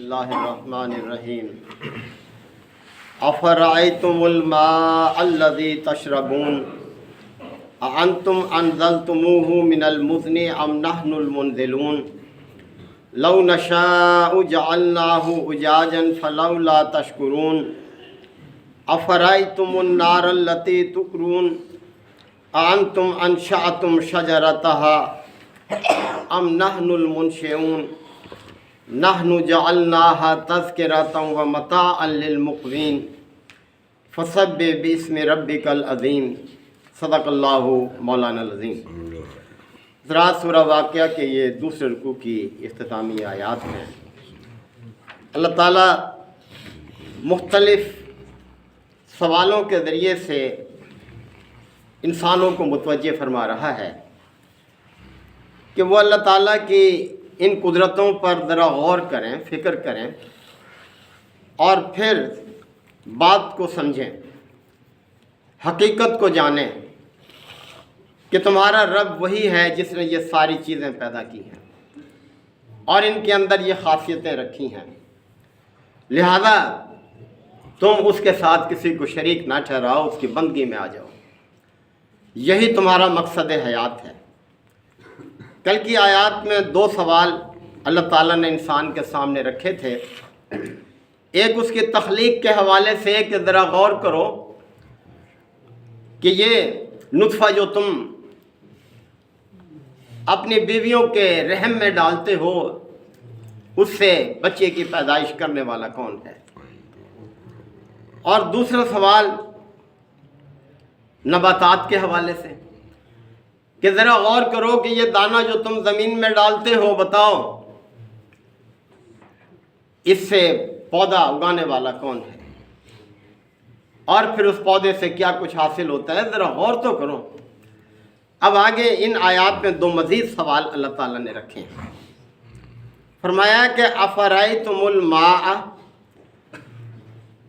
اللہ الرحمن الرحیم افرأیتم الماء الذی تشربون اانتم انزلتموه من المزن ام نحن المنزلون لو نشاء جعلناه اجاجا فلولا تشکرون افرأیتم النار التي تکرون اانتم انشأتم شجرتها ام نحن المنشئون نحن جعلناها تذکرۃ ومتاعا للمقوین فسبح باسم ربک العظیم صدق اللہ مولانا العظیم۔ ذرا سورہ واقعہ کے یہ دوسرے رکوع کی اختتامی آیات ہیں۔ اللہ تعالیٰ مختلف سوالوں کے ذریعے سے انسانوں کو متوجہ فرما رہا ہے کہ وہ اللہ تعالیٰ کی ان قدرتوں پر ذرا غور کریں، فکر کریں اور پھر بات کو سمجھیں، حقیقت کو جانیں کہ تمہارا رب وہی ہے جس نے یہ ساری چیزیں پیدا کی ہیں اور ان کے اندر یہ خاصیتیں رکھی ہیں، لہذا تم اس کے ساتھ کسی کو شریک نہ ٹھہراؤ، اس کی بندگی میں آ جاؤ، یہی تمہارا مقصد حیات ہے۔ کل کی آیات میں دو سوال اللہ تعالیٰ نے انسان کے سامنے رکھے تھے، ایک اس کی تخلیق کے حوالے سے کہ ذرا غور کرو کہ یہ نطفہ جو تم اپنی بیویوں کے رحم میں ڈالتے ہو اس سے بچے کی پیدائش کرنے والا کون ہے، اور دوسرا سوال نباتات کے حوالے سے کہ ذرا غور کرو کہ یہ دانہ جو تم زمین میں ڈالتے ہو، بتاؤ اس سے پودا اگانے والا کون ہے، اور پھر اس پودے سے کیا کچھ حاصل ہوتا ہے، ذرا غور تو کرو۔ اب آگے ان آیات میں دو مزید سوال اللہ تعالیٰ نے رکھے ہیں۔ فرمایا کہ افرأیتم الماء،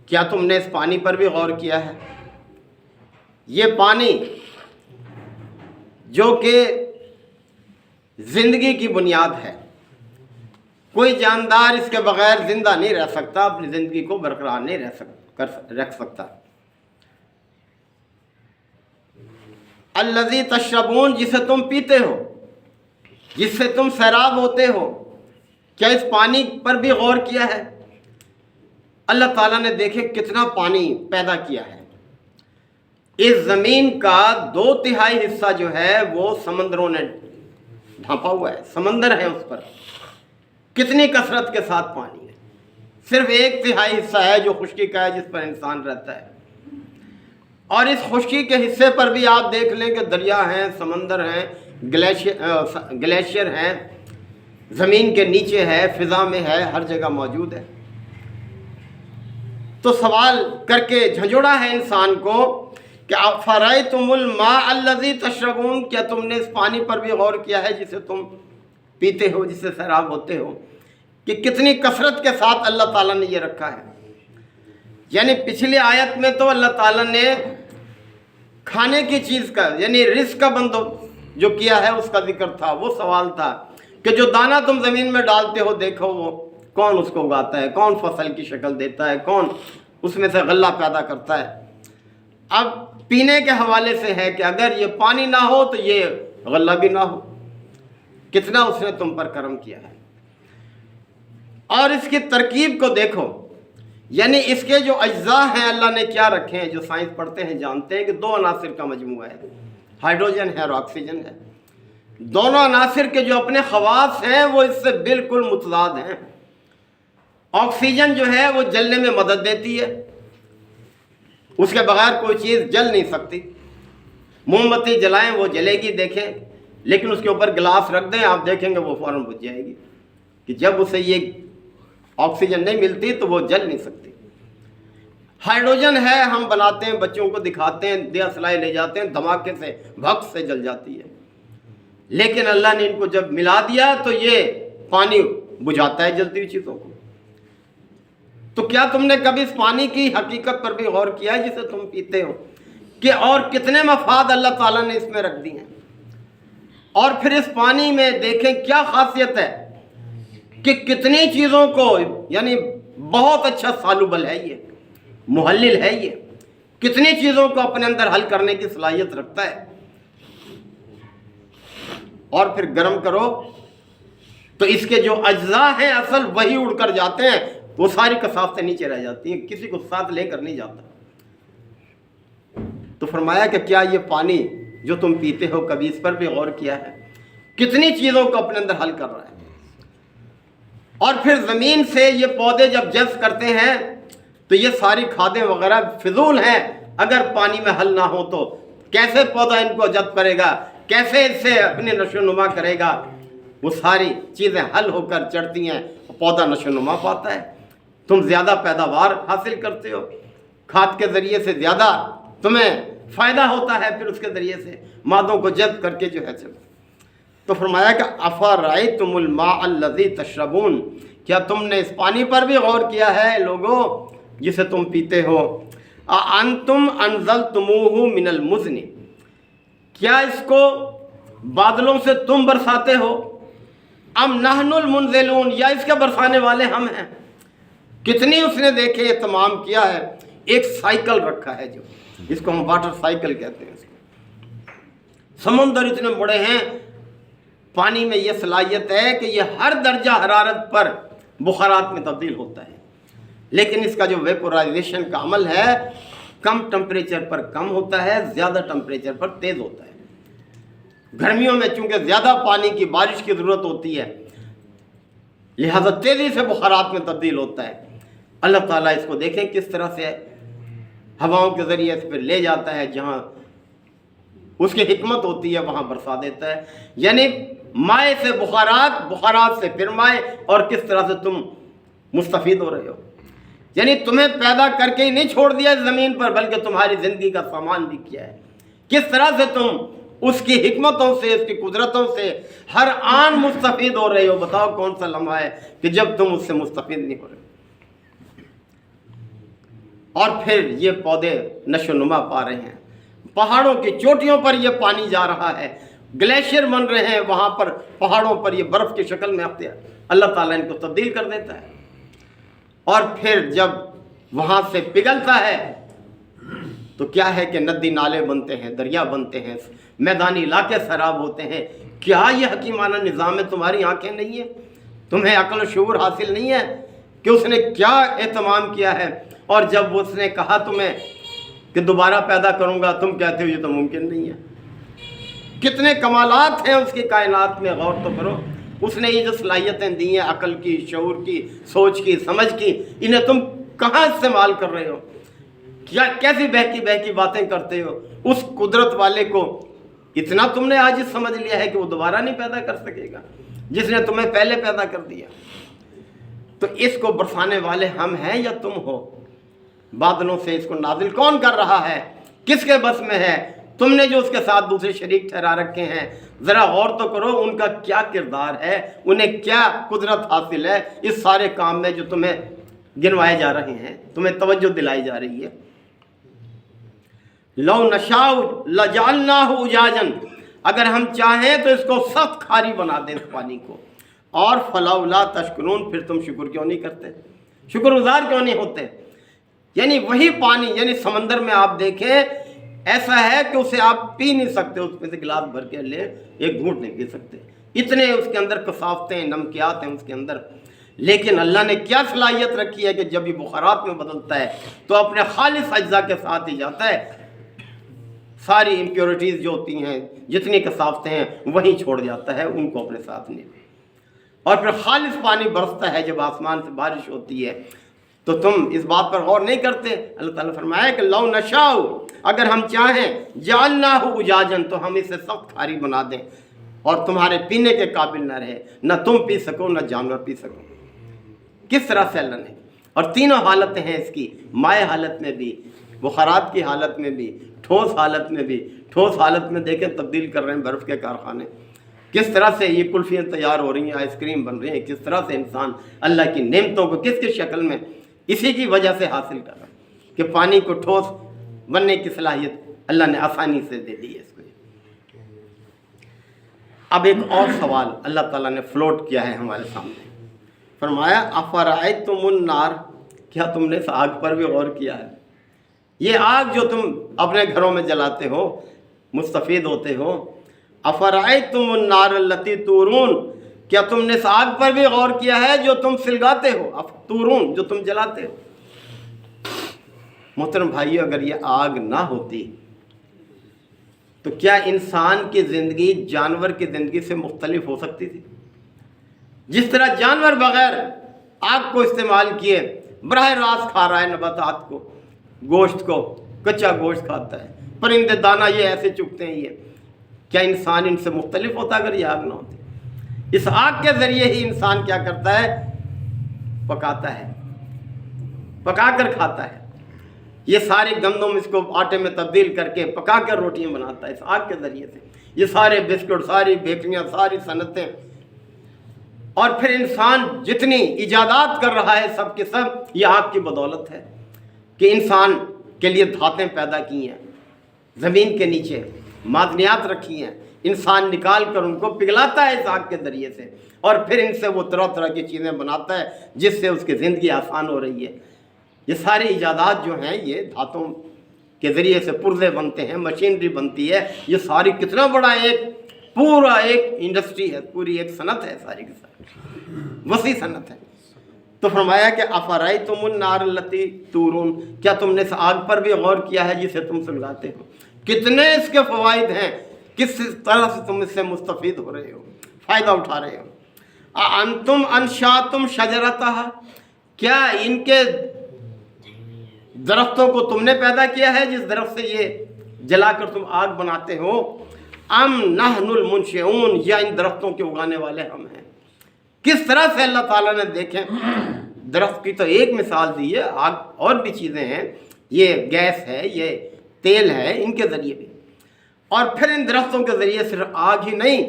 کیا تم نے اس پانی پر بھی غور کیا ہے؟ یہ پانی جو کہ زندگی کی بنیاد ہے، کوئی جاندار اس کے بغیر زندہ نہیں رہ سکتا، اپنی زندگی کو برقرار نہیں رکھ سکتا۔ الذی تشربون، جسے تم پیتے ہو، جس سے تم سیراب ہوتے ہو، کیا اس پانی پر بھی غور کیا ہے؟ اللہ تعالیٰ نے دیکھے کتنا پانی پیدا کیا ہے۔ اس زمین کا 2/3 حصہ جو ہے وہ سمندروں نے ڈھانپا ہوا ہے، سمندر ہے، اس پر کتنی کثرت کے ساتھ پانی ہے۔ صرف 1/3 حصہ ہے جو خشکی کا ہے، جس پر انسان رہتا ہے، اور اس خشکی کے حصے پر بھی آپ دیکھ لیں کہ دریا ہیں، سمندر ہیں، گلیشیئر ہیں، زمین کے نیچے ہے، فضا میں ہے، ہر جگہ موجود ہے۔ تو سوال کر کے جھنجھوڑا ہے انسان کو کہ افرأیتم الماء الذی تشربون، کیا تم نے اس پانی پر بھی غور کیا ہے جسے تم پیتے ہو، جس سے سیراب ہوتے ہو، کہ کتنی کثرت کے ساتھ اللہ تعالیٰ نے یہ رکھا ہے۔ یعنی پچھلی آیت میں تو اللہ تعالیٰ نے کھانے کی چیز کا، یعنی رزق کا بندوبست جو کیا ہے اس کا ذکر تھا، وہ سوال تھا کہ جو دانہ تم زمین میں ڈالتے ہو، دیکھو وہ کون اس کو اگاتا ہے، کون فصل کی شکل دیتا ہے، کون اس میں سے غلہ پیدا کرتا ہے۔ اب پینے کے حوالے سے ہے کہ اگر یہ پانی نہ ہو تو یہ غلہ بھی نہ ہو، کتنا اس نے تم پر کرم کیا ہے۔ اور اس کی ترکیب کو دیکھو، یعنی اس کے جو اجزاء ہیں اللہ نے کیا رکھے ہیں، جو سائنس پڑھتے ہیں جانتے ہیں کہ 2 عناصر کا مجموعہ ہے، ہائیڈروجن ہے اور آکسیجن ہے۔ دونوں عناصر کے جو اپنے خواص ہیں وہ اس سے بالکل متضاد ہیں۔ آکسیجن جو ہے وہ جلنے میں مدد دیتی ہے، اس کے بغیر کوئی چیز جل نہیں سکتی۔ موم بتی جلائیں وہ جلے گی، دیکھیں، لیکن اس کے اوپر گلاس رکھ دیں، آپ دیکھیں گے وہ فوراً بجھ جائے گی، کہ جب اسے یہ آکسیجن نہیں ملتی تو وہ جل نہیں سکتی۔ ہائیڈروجن ہے، ہم بناتے ہیں، بچوں کو دکھاتے ہیں، دیا سلائی لے جاتے ہیں، دھماکے سے بھگ سے جل جاتی ہے، لیکن اللہ نے ان کو جب ملا دیا تو یہ پانی بجھاتا ہے جلتی ہوئی چیزوں کو۔ تو کیا تم نے کبھی اس پانی کی حقیقت پر بھی غور کیا ہے جسے تم پیتے ہو، کہ اور کتنے مفاد اللہ تعالیٰ نے اس میں رکھ دی ہیں؟ اور پھر اس پانی میں دیکھیں کیا خاصیت ہے کہ کتنی چیزوں کو یعنی بہت اچھا سالوبل ہے یہ، محلل ہے یہ، کتنی چیزوں کو اپنے اندر حل کرنے کی صلاحیت رکھتا ہے. اور پھر گرم کرو تو اس کے جو اجزاء ہیں اصل وہی اڑ کر جاتے ہیں، وہ ساری کثافتیں نیچے رہ جاتی ہیں، کسی کو ساتھ لے کر نہیں جاتا. تو فرمایا کہ کیا یہ پانی جو تم پیتے ہو کبھی اس پر بھی غور کیا ہے؟ کتنی چیزوں کو اپنے اندر حل کر رہا ہے. اور پھر زمین سے یہ پودے جب جذب کرتے ہیں تو یہ ساری کھادیں وغیرہ فضول ہیں اگر پانی میں حل نہ ہو تو. کیسے پودا ان کو جذب کرے گا، کیسے اس سے اپنے نشو و نما کرے گا؟ وہ ساری چیزیں حل ہو کر چڑھتی ہیں، پودا نشو و نما پاتا ہے. تم زیادہ پیداوار حاصل کرتے ہو، کھاد کے ذریعے سے زیادہ تمہیں فائدہ ہوتا ہے، پھر اس کے ذریعے سے مادوں کو جذب کر کے جو ہے چلو. تو فرمایا کہ افرأیتم الماء الذی تشربون، کیا تم نے اس پانی پر بھی غور کیا ہے لوگوں جسے تم پیتے ہو؟ اانتم انزلتموہ من المزن، کیا اس کو بادلوں سے تم برساتے ہو؟ ام نحن المنزلون، یا اس کے برسانے والے ہم ہیں؟ کتنی اس نے دیکھے تمام کیا ہے. ایک سائیکل رکھا ہے جو اس کو ہم واٹر سائیکل کہتے ہیں. اس کو سمندر اتنے بڑے ہیں، پانی میں یہ صلاحیت ہے کہ یہ ہر درجہ حرارت پر بخارات میں تبدیل ہوتا ہے، لیکن اس کا جو ویپورائزیشن کا عمل ہے کم ٹمپریچر پر کم ہوتا ہے، زیادہ ٹمپریچر پر تیز ہوتا ہے. گرمیوں میں چونکہ زیادہ پانی کی بارش کی ضرورت ہوتی ہے لہذا تیزی سے بخارات میں تبدیل ہوتا ہے. اللہ تعالیٰ اس کو دیکھیں کس طرح سے ہواؤں کے ذریعے سے پھر لے جاتا ہے، جہاں اس کی حکمت ہوتی ہے وہاں برسا دیتا ہے. یعنی مائع سے بخارات، بخارات سے پھر مائع، اور کس طرح سے تم مستفید ہو رہے ہو. یعنی تمہیں پیدا کر کے ہی نہیں چھوڑ دیا اس زمین پر، بلکہ تمہاری زندگی کا سامان بھی کیا ہے. کس طرح سے تم اس کی حکمتوں سے، اس کی قدرتوں سے ہر آن مستفید ہو رہے ہو. بتاؤ کون سا لمحہ ہے کہ جب تم اس سے مستفید نہیں ہو رہے. اور پھر یہ پودے نشو و نما پا رہے ہیں، پہاڑوں کی چوٹیوں پر یہ پانی جا رہا ہے، گلیشیئر بن رہے ہیں وہاں پر، پہاڑوں پر یہ برف کی شکل میں آتے ہیں. اللہ تعالیٰ ان کو تبدیل کر دیتا ہے. اور پھر جب وہاں سے پگھلتا ہے تو کیا ہے کہ ندی نالے بنتے ہیں، دریا بنتے ہیں، میدانی علاقے سیراب ہوتے ہیں. کیا یہ حکیمانہ نظام ہے؟ تمہاری آنکھیں نہیں ہیں؟ تمہیں عقل و شعور حاصل نہیں ہے کہ اس نے کیا اہتمام کیا ہے؟ اور جب اس نے کہا تمہیں کہ دوبارہ پیدا کروں گا، تم کہتے ہو یہ تو ممکن نہیں ہے. کتنے کمالات ہیں اس کی کائنات میں، غور تو کرو. اس نے یہ جو صلاحیتیں دی ہیں عقل کی، شعور کی، سوچ کی، سمجھ کی، انہیں تم کہاں استعمال کر رہے ہو؟ کیا کیسی بہکی بہکی باتیں کرتے ہو؟ اس قدرت والے کو اتنا تم نے عاجز سمجھ لیا ہے کہ وہ دوبارہ نہیں پیدا کر سکے گا جس نے تمہیں پہلے پیدا کر دیا. تو اس کو برسانے والے ہم ہیں یا تم ہو؟ بادلوں سے اس کو نازل کون کر رہا ہے؟ کس کے بس میں ہے؟ تم نے جو اس کے ساتھ دوسرے شریک ٹھہرا رکھے ہیں، ذرا غور تو کرو ان کا کیا کردار ہے، انہیں کیا قدرت حاصل ہے اس سارے کام میں جو تمہیں گنوائے جا رہے ہیں، تمہیں توجہ دلائی جا رہی ہے. لو نشاء لجعلناہ اجاجا، اگر ہم چاہیں تو اس کو سخت کھاری بنا دیں اس پانی کو. اور فلولا تشکرون، پھر تم شکر کیوں نہیں کرتے، شکر گزار کیوں نہیں ہوتے؟ یعنی وہی پانی، یعنی سمندر میں آپ دیکھیں ایسا ہے کہ اسے آپ پی نہیں سکتے، اس میں سے گلاس بھر کے لے ایک گھونٹ نہیں پی سکتے، اتنے اس کے اندر کثافتیں، نمکیات ہیں اس کے اندر. لیکن اللہ نے کیا صلاحیت رکھی ہے کہ جب یہ بخارات میں بدلتا ہے تو اپنے خالص اجزاء کے ساتھ ہی جاتا ہے، ساری امپیورٹیز جو ہوتی ہیں، جتنی کثافتیں ہیں وہیں چھوڑ جاتا ہے ان کو اپنے ساتھ نہیں. اور پھر خالص پانی برستا ہے جب آسمان سے بارش ہوتی ہے. تو تم اس بات پر غور نہیں کرتے. اللہ تعالیٰ فرمایا کہ لو نشاء، اگر ہم چاہیں، جعلناہ اجاجا، تو ہم اسے سخت کھاری بنا دیں اور تمہارے پینے کے قابل نہ رہے، نہ تم پی سکو نہ جانور پی سکو. کس طرح سے اللہ نے، اور تینوں حالتیں ہیں اس کی، مائع حالت میں بھی، بخارات کی حالت میں بھی، ٹھوس حالت میں بھی. ٹھوس حالت میں دیکھیں تبدیل کر رہے ہیں برف کے کارخانے، کس طرح سے یہ کلفیاں تیار ہو رہی ہیں، آئس کریم بن رہی ہیں، کس طرح سے انسان اللہ کی نعمتوں کو کس کس شکل میں اسی کی وجہ سے حاصل کر رہا ہے کہ پانی کو ٹھوس بننے کی صلاحیت اللہ نے آسانی سے دے دی ہے اس کو. اب ایک اور سوال اللہ تعالیٰ نے فلوٹ کیا ہے ہمارے سامنے فرمایا افرأیتم النار، کیا تم نے اس آگ پر بھی غور کیا ہے؟ یہ آگ جو تم اپنے گھروں میں جلاتے ہو، مستفید ہوتے ہو، افرأیتم النار التی تورون، کیا تم نے اس آگ پر بھی غور کیا ہے جو تم سلگاتے ہو، تورون جو تم جلاتے ہو؟ محترم بھائیو، اگر یہ آگ نہ ہوتی تو کیا انسان کی زندگی جانور کی زندگی سے مختلف ہو سکتی تھی؟ جس طرح جانور بغیر آگ کو استعمال کیے براہ راست کھا رہا ہے نباتات کو، گوشت کو، کچا گوشت کھاتا ہے، پرندے دانہ یہ ایسے چگتے ہیں، یہ کیا انسان ان سے مختلف ہوتا اگر یہ آگ نہ ہوتی؟ اس آگ کے ذریعے ہی انسان کیا کرتا ہے؟ پکاتا ہے، پکا کر کھاتا ہے۔ یہ سارے گندم اس کو آٹے میں تبدیل کر کے پکا کر روٹیاں بناتا ہے اس آگ کے ذریعے سے۔ یہ سارے بسکٹ، ساری بیکریاں، ساری صنعتیں، اور پھر انسان جتنی ایجادات کر رہا ہے سب کے سب یہ آگ کی بدولت ہے کہ انسان کے لیے دھاتیں پیدا کی ہیں، زمین کے نیچے معدنیات رکھی ہیں، انسان نکال کر ان کو پگھلاتا ہے اس آگ کے ذریعے سے، اور پھر ان سے وہ طرح طرح کی چیزیں بناتا ہے جس سے اس کی زندگی آسان ہو رہی ہے۔ یہ ساری ایجادات جو ہیں یہ دھاتوں کے ذریعے سے، پرزے بنتے ہیں، مشینری بنتی ہے، یہ ساری کتنا بڑا ایک پورا ایک انڈسٹری ہے، پوری ایک صنعت ہے، ساری کی ساری وسیع صنعت ہے۔ تو فرمایا کہ افرأیتم النار التی تورون، کیا تم نے اس آگ پر بھی غور کیا ہے جسے تم سلگاتے ہو؟ کتنے اس کے فوائد ہیں، کس طرح سے تم اس سے مستفید ہو رہے ہو، فائدہ اٹھا رہے ہو۔ انتم انشاتم شجرتھا، کیا ان کے درختوں کو تم نے پیدا کیا ہے جس درخت سے یہ جلا کر تم آگ بناتے ہو؟ ام نحن المنشئون، یا ان درختوں کے اگانے والے ہم ہیں؟ کس طرح سے اللہ تعالیٰ نے، دیکھیں درخت کی تو ایک مثال دی ہے، آگ اور بھی چیزیں ہیں، یہ گیس ہے، یہ تیل ہے، ان کے ذریعے بھی، اور پھر ان درختوں کے ذریعے صرف آگ ہی نہیں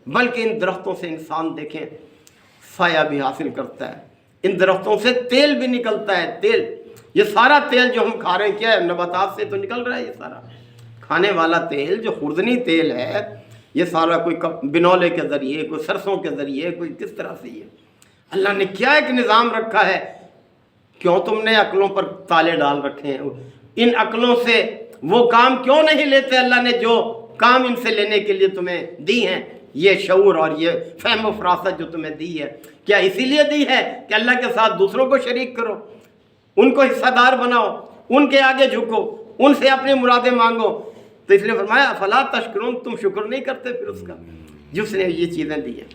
بلکہ ان درختوں سے انسان دیکھیں سایہ بھی حاصل کرتا ہے، ان درختوں سے تیل بھی نکلتا ہے، تیل، یہ سارا تیل جو ہم کھا رہے ہیں کیا ہے؟ نباتات سے تو نکل رہا ہے، یہ سارا کھانے والا تیل جو خوردنی تیل ہے، یہ سارا کوئی بنولے کے ذریعے، کوئی سرسوں کے ذریعے، کوئی کس طرح سے، یہ اللہ نے کیا ایک نظام رکھا ہے۔ کیوں تم نے عقلوں پر تالے ڈال رکھے ہیں؟ ان عقلوں سے وہ کام کیوں نہیں لیتے اللہ نے جو کام ان سے لینے کے لیے تمہیں دی ہیں؟ یہ شعور اور یہ فہم و فراست جو تمہیں دی ہے، کیا اسی لیے دی ہے کہ اللہ کے ساتھ دوسروں کو شریک کرو، ان کو حصہ دار بناؤ، ان کے آگے جھکو، ان سے اپنی مرادیں مانگو؟ تو اس لیے فرمایا افلا تشکرون، تم شکر نہیں کرتے پھر اس کا جس نے یہ چیزیں دی ہیں۔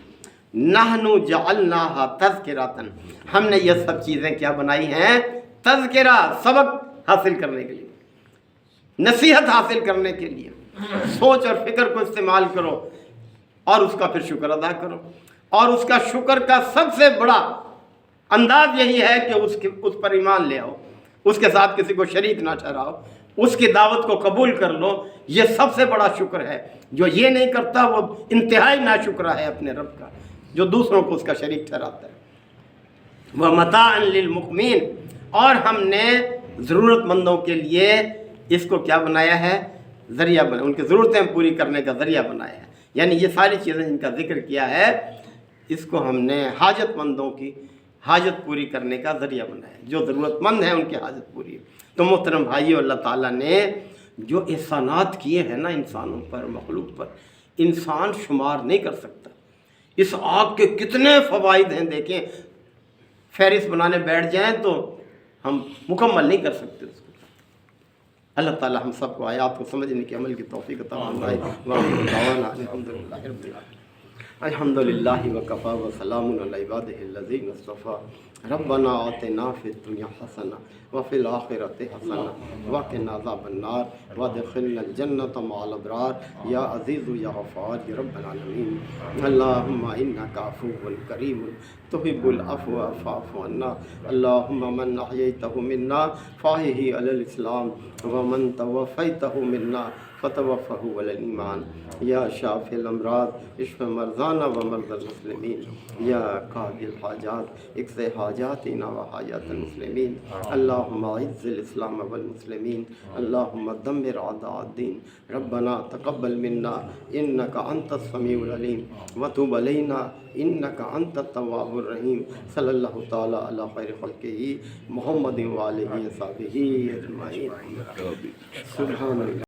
نحن جعلناها تذکرۃ، ہم نے یہ سب چیزیں کیا بنائی ہیں؟ تذکرہ، سبق حاصل کرنے کے لیے، نصیحت حاصل کرنے کے لیے، سوچ اور فکر کو استعمال کرو اور اس کا پھر شکر ادا کرو، اور اس کا شکر کا سب سے بڑا انداز یہی ہے کہ اس پر ایمان لے آؤ، اس کے ساتھ کسی کو شریک نہ ٹھہراؤ، اس کی دعوت کو قبول کر لو، یہ سب سے بڑا شکر ہے۔ جو یہ نہیں کرتا وہ انتہائی ناشکرہ ہے اپنے رب کا، جو دوسروں کو اس کا شریک ٹھہراتا ہے۔ وَمَتَاعًا لِلْمُقْوِينَ، اور ہم نے ضرورت مندوں کے لیے اس کو کیا بنایا ہے؟ ذریعہ بنا، ان کی ضرورتیں پوری کرنے کا ذریعہ بنایا ہے۔ یعنی یہ ساری چیزیں جن کا ذکر کیا ہے، اس کو ہم نے حاجت مندوں کی حاجت پوری کرنے کا ذریعہ بنایا، جو ضرورت مند ہیں ان کی حاجت پوری ہے۔ تو محترم بھائیو، اللہ تعالیٰ نے جو احسانات کیے ہیں نا انسانوں پر، مخلوق پر، انسان شمار نہیں کر سکتا۔ اس آگ کے کتنے فوائد ہیں، دیکھیں فہرست بنانے بیٹھ جائیں تو ہم مکمل نہیں کر سکتے اس کو۔ اللہ تعالیٰ ہم سب کو آیات کو سمجھنے کی عمل کی توفیق عطا فرمائے۔ الحمدللہ رب العالمین، الحمدللہ وکفا وسلام علی عبادہ الذین اصطفیٰ۔ ربنا آتنا فی الدنیا حسنہ وفی الآخرۃ حسنہ وقنا عذاب النار وادخلنا الجنۃ مع الابرار یا عزیز یا غفار یا رب العالمین۔ اللہم انک عفو کریم تحب العفو فاعف عنا۔ اللہم من احییتہ منا فاحیہ علی الاسلام ومن توفیتہ منا فتوفه على الإيمان يا شافي الأمراض اشف مرضانا ومرضى المسلمين يا قاضي الحاجات اقض حاجاتنا وحاجات المسلمين اللهم أعز الإسلام والمسلمين اللهم دمر أعداء الدين ربنا تقبل منا إنك أنت السميع العليم وتب علينا إنك أنت التواب الرحيم صلى الله تعالى على خير خلقه محمد وآله وصحبه أجمعين سبحان الله.